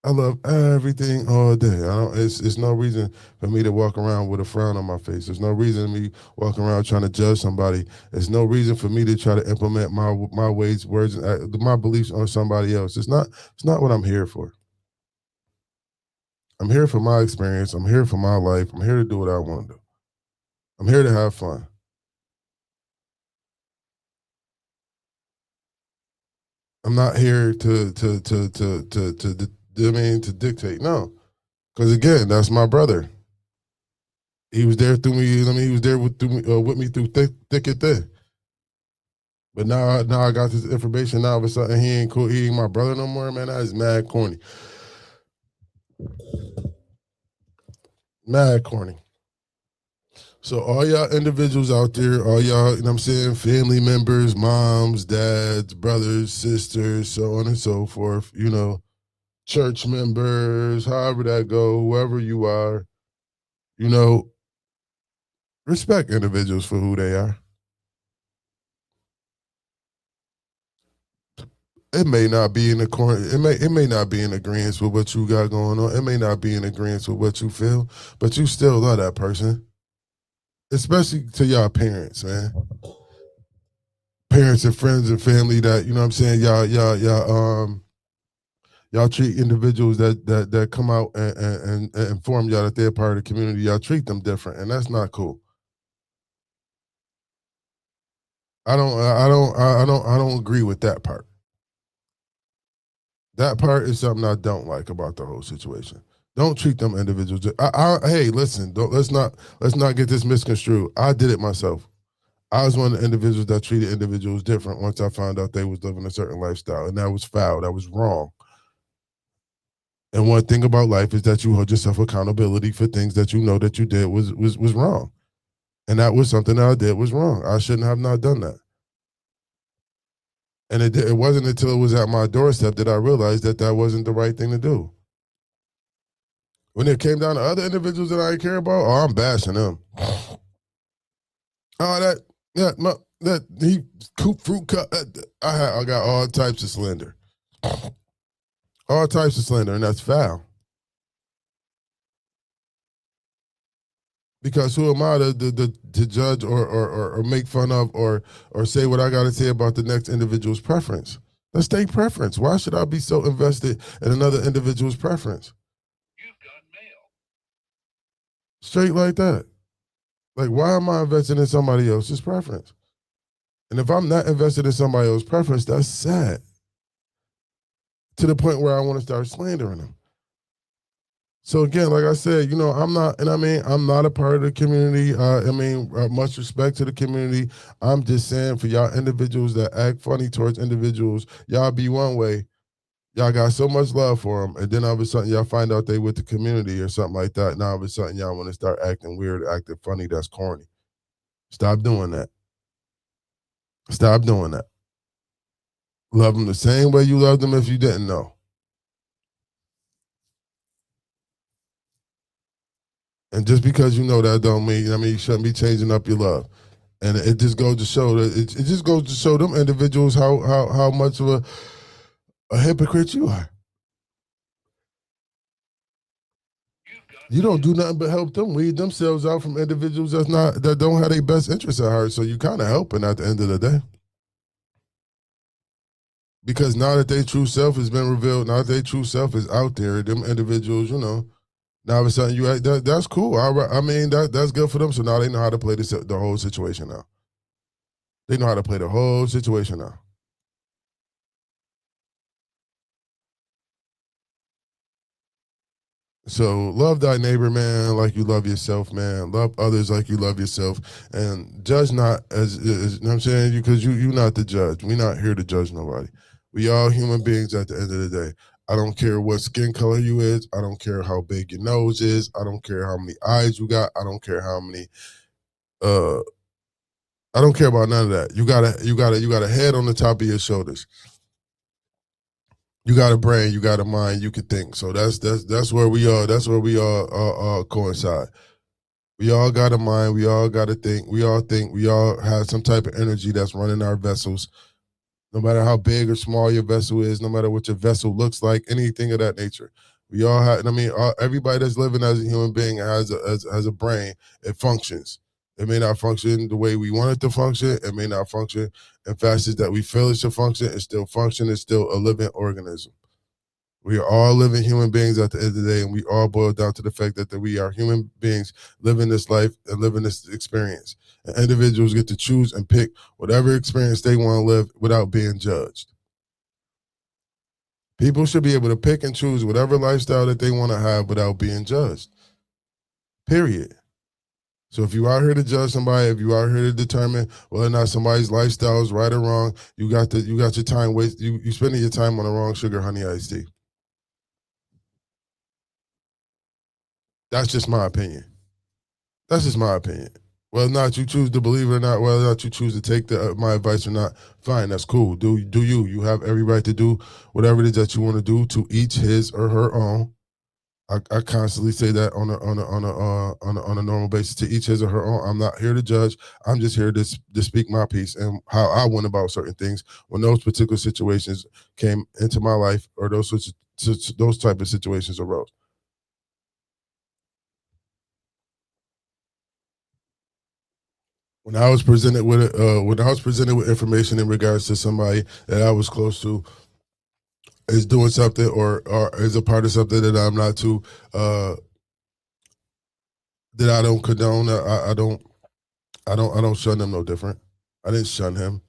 I love everything all day. I don't. It's no reason for me to walk around with a frown on my face. There's no reason me walking around trying to judge somebody. There's no reason for me to try to implement my ways, words, and my beliefs on somebody else. It's not what I'm here for. I'm here for my experience. I'm here for my life. I'm here to do what I want to do. I'm here to have fun. I'm not here to dictate. No, because again, that's my brother. He was there through me. I mean, he was there with me through thick and thin. But now I got this information. Now all of a sudden he ain't cool. He ain't my brother no more. Man, that is mad corny. Mad corny. So all y'all individuals out there, all y'all, you know what I'm saying, family members, moms, dads, brothers, sisters, so on and so forth, church members, however that go, whoever you are, you know, respect individuals for who they are. It may not be in the corner. It may not be in agreement with what you got going on. It may not be in agreement with what you feel, but you still love that person. Especially to y'all parents, man. Parents and friends and family that, you know what I'm saying, y'all treat individuals that come out and inform y'all that they're part of the community, y'all treat them different, and that's not cool. I don't agree with that part. That part is something I don't like about the whole situation. Don't treat them individuals. Hey, listen, let's not get this misconstrued. I did it myself. I was one of the individuals that treated individuals different once I found out they was living a certain lifestyle, and that was foul. That was wrong. And one thing about life is that you hold yourself accountability for things that you know that you did was wrong, and that was something that I did was wrong. I shouldn't have not done that. And it wasn't until it was at my doorstep that I realized that that wasn't the right thing to do. When it came down to other individuals that I care about, I'm bashing them. Oh, that he coop fruit cut. I got all types of slander, all types of slander, and that's foul. Because who am I to judge or make fun of or say what I got to say about the next individual's preference? That's their preference. Why should I be so invested in another individual's preference? Straight like that. Like, why am I invested in somebody else's preference? And if I'm not invested in somebody else's preference, that's sad. To the point where I want to start slandering them. So again, like I said, I'm not, and I mean, I'm not a part of the community. Much respect to the community. I'm just saying, for y'all individuals that act funny towards individuals, y'all be one way. Y'all got so much love for them, and then all of a sudden y'all find out they with the community or something like that. Now all of a sudden y'all want to start acting weird, acting funny. That's corny. Stop doing that. Stop doing that. Love them the same way you loved them if you didn't know. And just because you know that don't mean, I mean, you shouldn't be changing up your love. And it just goes to show that it just goes to show them individuals how much of a hypocrite you are. You don't do nothing but help them weed themselves out from individuals that don't have their best interests at heart. So you kind of helping at the end of the day. Because now that their true self has been revealed, now that their true self is out there, them individuals, now all of a sudden that's cool. I mean that's good for them. So now they know how to play the whole situation now. They know how to play the whole situation now. So love thy neighbor, man, like you love yourself, man. Love others like you love yourself, and judge not as you know what I'm saying, because you're not the judge. We're not here to judge nobody. We all human beings at the end of the day. I don't care what skin color you is. I don't care how big your nose is. I don't care how many eyes you got. I don't care how many. Uh, I don't care about none of that. You got a head on the top of your shoulders. You got a brain, you got a mind, you can think. So that's where we are. That's where we all coincide. We all got a mind. We all got to think. We all think. We all have some type of energy that's running our vessels. No matter how big or small your vessel is, no matter what your vessel looks like, anything of that nature. We all have. I mean, everybody that's living as a human being has a brain. It functions. It may not function the way we want it to function. It may not function in facets that we feel it should function. It still function. It's still a living organism. We are all living human beings at the end of the day, and we all boil down to the fact that we are human beings living this life and living this experience. And individuals get to choose and pick whatever experience they want to live without being judged. People should be able to pick and choose whatever lifestyle that they want to have without being judged. Period. So if you are here to judge somebody, if you are here to determine whether or not somebody's lifestyle is right or wrong, you got your time waste. You spending your time on the wrong sugar honey iced tea. That's just my opinion. That's just my opinion. Whether or not you choose to believe it or not, whether or not you choose to take my advice or not, fine, that's cool. Do you? You have every right to do whatever it is that you want to do, to each his or her own. I constantly say that on a normal basis, to each his or her own. I'm not here to judge. I'm just here to speak my piece and how I went about certain things when those particular situations came into my life, or those type of situations arose. When I was presented with information in regards to somebody that I was close to is doing something, or is a part of something that I'm not too that I don't condone, I don't shun them no different. I didn't shun him.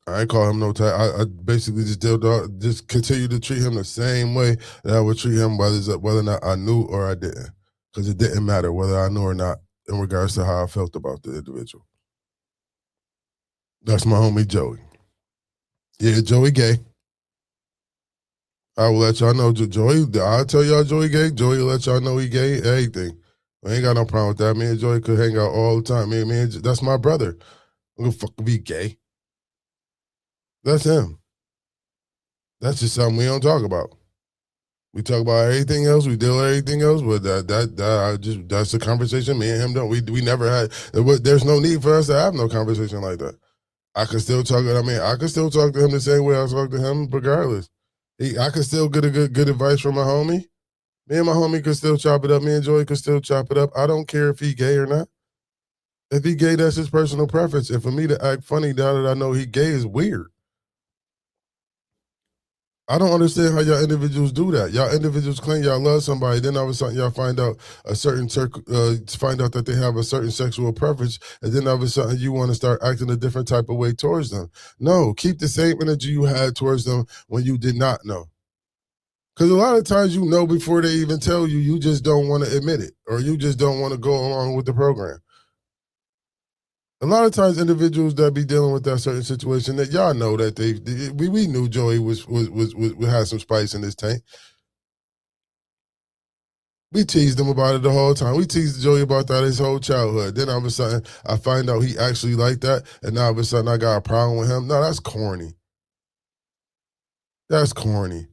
I ain't call him no type. I basically just continue to treat him the same way that I would treat him whether or not I knew or I didn't, because it didn't matter whether I knew or not in regards to how I felt about the individual. That's my homie Joey. Yeah, Joey Gay. I will let y'all know Joey. I'll tell y'all Joey gay. Joey will let y'all know he gay. Everything. I ain't got no problem with that. Me and Joey could hang out all the time. That's my brother. I'm gonna fuck be gay. That's him. That's just something we don't talk about. We talk about everything else. We deal with everything else. But that's a conversation me and him don't. We never had. There's no need for us to have no conversation like that. I can still talk. I can still talk to him the same way I talk to him, regardless. I could still get a good advice from my homie. Me and my homie could still chop it up. Me and Joey could still chop it up. I don't care if he gay or not. If he gay, that's his personal preference. And for me to act funny now that I know he gay is weird. I don't understand how y'all individuals do that. Y'all individuals claim y'all love somebody, then all of a sudden y'all find out that they have a certain sexual preference, and then all of a sudden you want to start acting a different type of way towards them. No, keep the same energy you had towards them when you did not know. Because a lot of times you know before they even tell you, you just don't want to admit it, or you just don't want to go along with the program. A lot of times, individuals that be dealing with that certain situation, that y'all know that we knew Joey was had some spice in his tank. We teased him about it the whole time. We teased Joey about that his whole childhood. Then all of a sudden, I find out he actually liked that, and now all of a sudden I got a problem with him. No, that's corny. That's corny.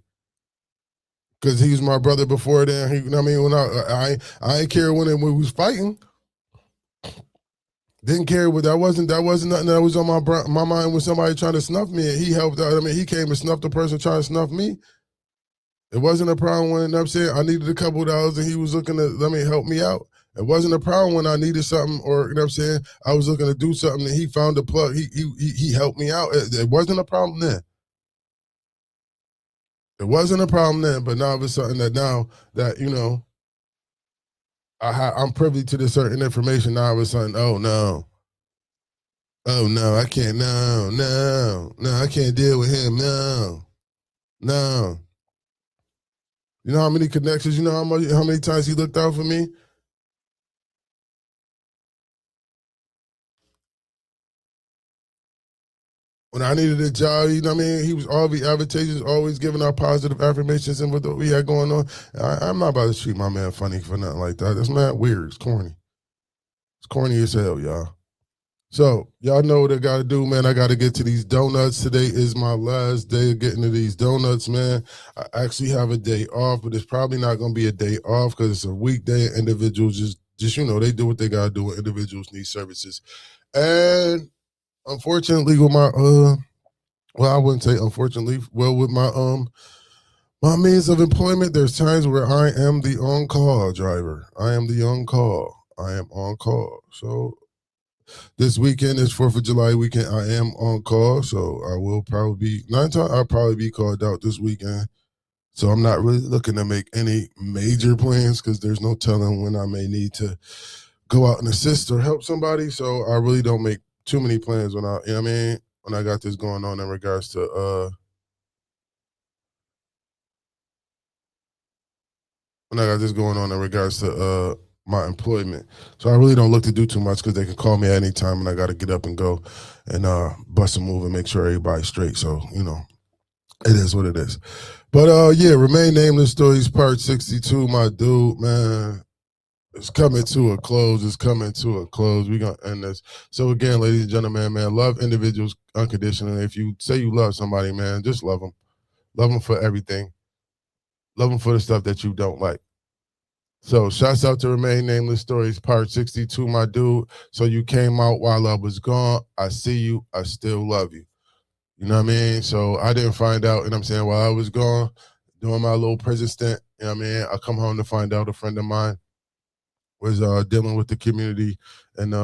Cause he was my brother before then. I mean, when I ain't care when we was fighting. Didn't care what that wasn't nothing that was on my mind when somebody trying to snuff me. And he helped out. I mean, he came and snuffed the person trying to snuff me. It wasn't a problem when I'm saying I needed a couple of dollars and he was looking to let me help me out. It wasn't a problem when I needed something or I'm saying I was looking to do something and he found a plug. He helped me out. It wasn't a problem then. It wasn't a problem then, but now it's something that now that I'm privy to this certain information. Now it's something. Oh no, I can't. No, I can't deal with him. No. You know how many connections? You know how many times he looked out for me? When I needed a job, you know what I mean? He was always advantageous, always giving out positive affirmations and what we had going on. I'm not about to treat my man funny for nothing like that. That's not weird. It's corny. It's corny as hell, y'all. So, y'all know what I got to do, man. I got to get to these donuts. Today is my last day of getting to these donuts, man. I actually have a day off, but it's probably not going to be a day off because it's a weekday. And individuals just they do what they got to do when individuals need services. And unfortunately, with my I wouldn't say unfortunately. Well, with my means of employment, there's times where I am the on-call driver. I am the on-call. I am on call. So this weekend is 4th of July weekend. I am on call, so I will probably be 9 times. I'll probably be called out this weekend. So I'm not really looking to make any major plans because there's no telling when I may need to go out and assist or help somebody. So I really don't make too many plans when when I got this going on in regards to my employment. So I really don't look to do too much because they can call me at any time and I got to get up and go and bust a move and make sure everybody's straight. So, it is what it is. But yeah, Remain Nameless Stories Part 62, my dude, man. It's coming to a close. We're going to end this. So again, ladies and gentlemen, man, love individuals unconditionally. If you say you love somebody, man, just love them. Love them for everything. Love them for the stuff that you don't like. So shouts out to Remain Nameless Stories Part 62, my dude. So you came out while I was gone. I see you. I still love you. You know what I mean? So I didn't find out, and I'm saying while I was gone, doing my little prison stint, you know what I mean? I come home to find out a friend of mine was dealing with the community, and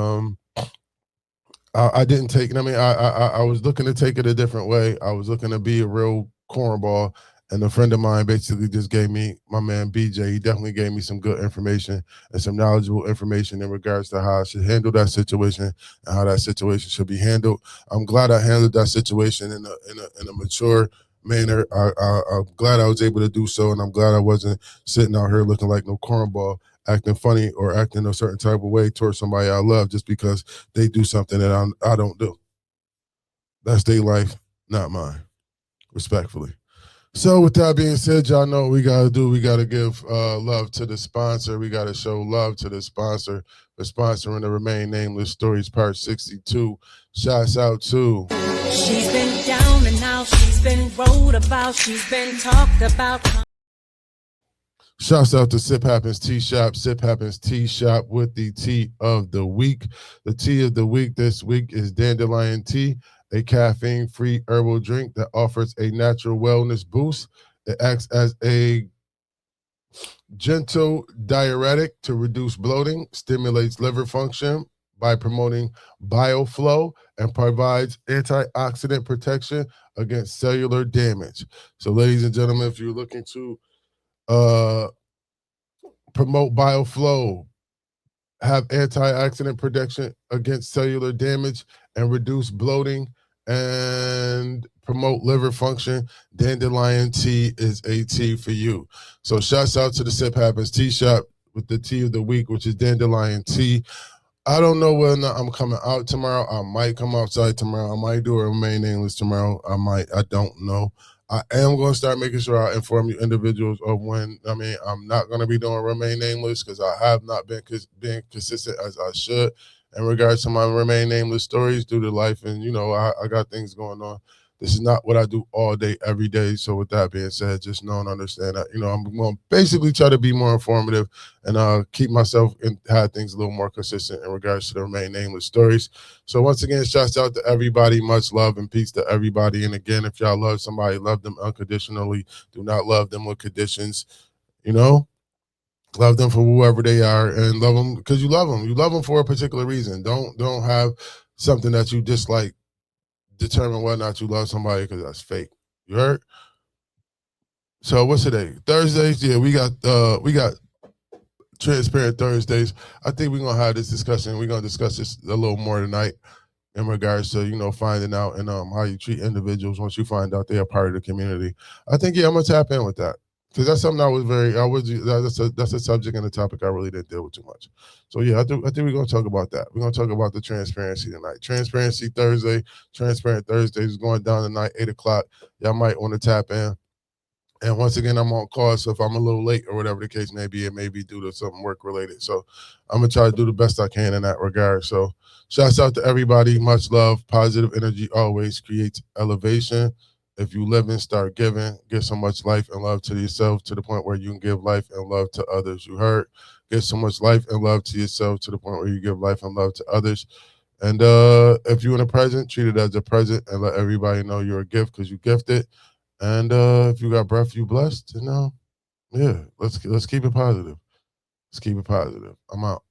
I didn't take it. I mean, I was looking to take it a different way. I was looking to be a real cornball. And a friend of mine basically just gave me, my man BJ, he definitely gave me some good information and some knowledgeable information in regards to how I should handle that situation and how that situation should be handled. I'm glad I handled that situation in a mature manner. I'm glad I was able to do so, and I'm glad I wasn't sitting out here looking like no cornball, acting funny or acting a certain type of way towards somebody I love just because they do something that I don't do. That's their life, not mine, respectfully. So with that being said, y'all know what we got to do. We got to give love to the sponsor. We got to show love to the sponsor for sponsoring the Remain Nameless Stories Part 62. Shouts out to... She's been down and out. She's been wrote about. She's been talked about. Shouts out to Sip Happens Tea Shop. Sip Happens Tea Shop with the tea of the week. The tea of the week this week is dandelion tea, a caffeine-free herbal drink that offers a natural wellness boost. It acts as a gentle diuretic to reduce bloating, stimulates liver function by promoting bile flow, and provides antioxidant protection against cellular damage. So, ladies and gentlemen, if you're looking to promote bile flow, have antioxidant protection against cellular damage, and reduce bloating and promote liver function, dandelion tea is a tea for you. So shouts out to the Sip Happens Tea Shop with the tea of the week, which is dandelion tea. I don't know whether or not I'm coming out tomorrow. I might come outside tomorrow. I might do a Remain Nameless tomorrow. I don't know. I am going to start making sure I inform you individuals of when. I mean, I'm not going to be doing Remain Nameless because I have not been consistent as I should in regards to my Remain Nameless stories due to life. And, I got things going on. This is not what I do all day, every day. So with that being said, just know and understand that, I'm going to basically try to be more informative and keep myself and have things a little more consistent in regards to the Remain Nameless stories. So once again, shouts out to everybody. Much love and peace to everybody. And again, if y'all love somebody, love them unconditionally. Do not love them with conditions. You know, love them for whoever they are, and love them because you love them. You love them for a particular reason. Don't have something that you dislike determine whether or not you love somebody because that's fake. You heard? So what's today? Thursdays. Yeah, we got transparent Thursdays. I think we're gonna have this discussion. We're gonna discuss this a little more tonight in regards to finding out and how you treat individuals once you find out they are part of the community. I think I'm gonna tap in with that because that's something that's a subject and a topic I really didn't deal with too much. So yeah, I think we're gonna talk about that. We're gonna talk about the transparency tonight. Transparency Thursday, Transparent Thursdays is going down tonight, 8 o'clock. Y'all might want to tap in. And once again, I'm on call, so if I'm a little late or whatever the case may be, it may be due to something work related. So I'm gonna try to do the best I can in that regard. So shouts out to everybody. Much love. Positive energy always creates elevation. If you live and start giving, give so much life and love to yourself to the point where you can give life and love to others. You heard? Give so much life and love to yourself to the point where you give life and love to others. And if you're in a present, treat it as a present and let everybody know you're a gift because you gifted. And if you got breath, you blessed. Yeah, let's keep it positive. Let's keep it positive. I'm out.